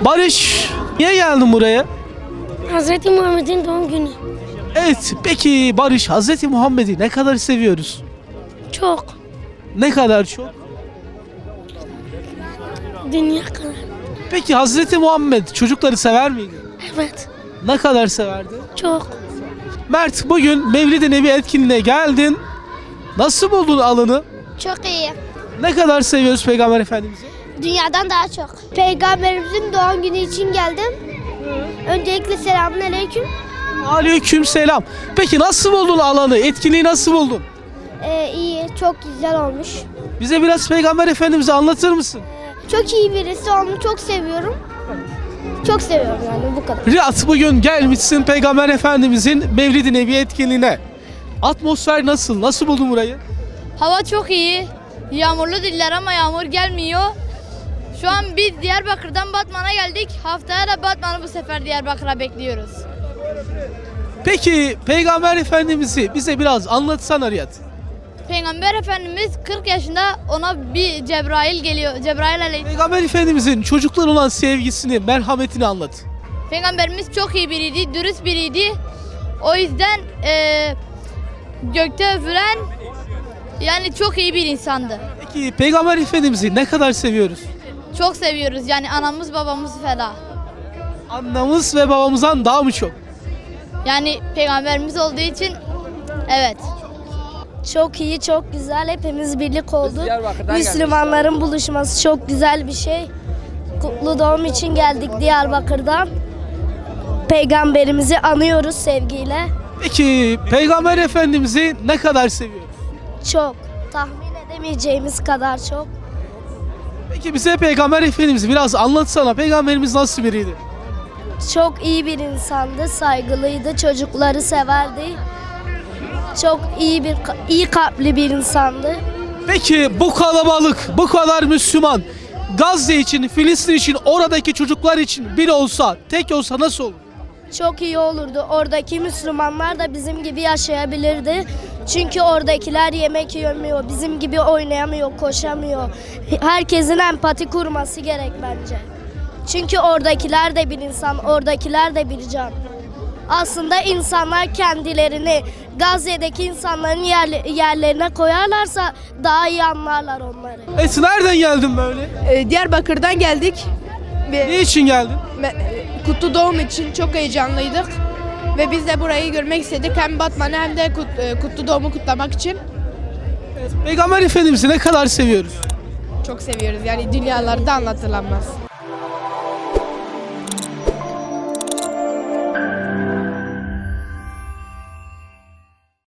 Barış, niye geldin buraya? Hazreti Muhammed'in doğum günü. Evet, peki Barış, Hazreti Muhammed'i ne kadar seviyoruz? Çok. Ne kadar çok? Dünya kadar. Peki Hazreti Muhammed çocukları sever miydi? Evet. Ne kadar severdi? Çok. Mert, bugün Mevlid-i Nebi etkinliğine geldin. Nasıl buldun alanı? Çok iyi. Ne kadar seviyoruz Peygamber Efendimiz'i? Dünyadan daha çok. Peygamberimizin doğum günü için geldim. Öncelikle selamünaleyküm. Aleyküm selam. Peki nasıl buldun alanı? Etkinliği nasıl buldun? İyi, çok güzel olmuş. Bize biraz Peygamber Efendimiz'i anlatır mısın? Çok iyi birisi, onu çok seviyorum. Çok seviyorum yani, bu kadar. Riyad, bugün gelmişsin Peygamber Efendimiz'in Mevlid-i Nebi etkinliğine. Atmosfer nasıl? Nasıl buldun burayı? Hava çok iyi. Yağmurlu diller ama yağmur gelmiyor. Şu an biz Diyarbakır'dan Batman'a geldik. Haftaya da Batman'ı bu sefer Diyarbakır'a bekliyoruz. Peki Peygamber Efendimiz'i bize biraz anlatsana Riyad. Peygamber Efendimiz 40 yaşında, ona bir Cebrail geliyor. Cebrail aleyhisselam. Peygamber Efendimiz'in çocuklara olan sevgisini, merhametini anlat. Peygamberimiz çok iyi biriydi, dürüst biriydi. O yüzden gökte üfüren, yani çok iyi bir insandı. Peki Peygamber Efendimiz'i ne kadar seviyoruz? Çok seviyoruz, yani anamız babamız feda. Annemiz ve babamızdan daha mı çok? Yani peygamberimiz olduğu için evet. Çok iyi, çok güzel. Hepimiz birlik olduk. Müslümanların buluşması çok güzel bir şey. Kutlu doğum için geldik Diyarbakır'dan. Peygamberimizi anıyoruz sevgiyle. Peki Peygamber Efendimiz'i ne kadar seviyoruz? Çok. Tahmin edemeyeceğimiz kadar çok. Peki bize Peygamber Efendimiz'i biraz anlatsana. Peygamberimiz nasıl biriydi? Çok iyi bir insandı, saygılıydı, çocukları severdi. Çok iyi kalpli bir insandı. Peki bu kalabalık, bu kadar Müslüman Gazze için, Filistin için, oradaki çocuklar için bir olsa, tek olsa nasıl olur? Çok iyi olurdu. Oradaki Müslümanlar da bizim gibi yaşayabilirdi. Çünkü oradakiler yemek yemiyor, bizim gibi oynayamıyor, koşamıyor. Herkesin empati kurması gerek bence. Çünkü oradakiler de bir insan, oradakiler de bir can. Aslında insanlar kendilerini Gazze'deki insanların yerlerine koyarlarsa daha iyi anlarlar onları. Nereden geldin böyle? Diyarbakır'dan geldik. Ne için geldin? Kutlu doğum için çok heyecanlıydık. Ve biz de burayı görmek istedik. Hem Batman'ı hem de kutlu doğumu kutlamak için. Peygamber Efendimiz'i ne kadar seviyoruz? Çok seviyoruz. Yani dünyalarda anlatılamaz.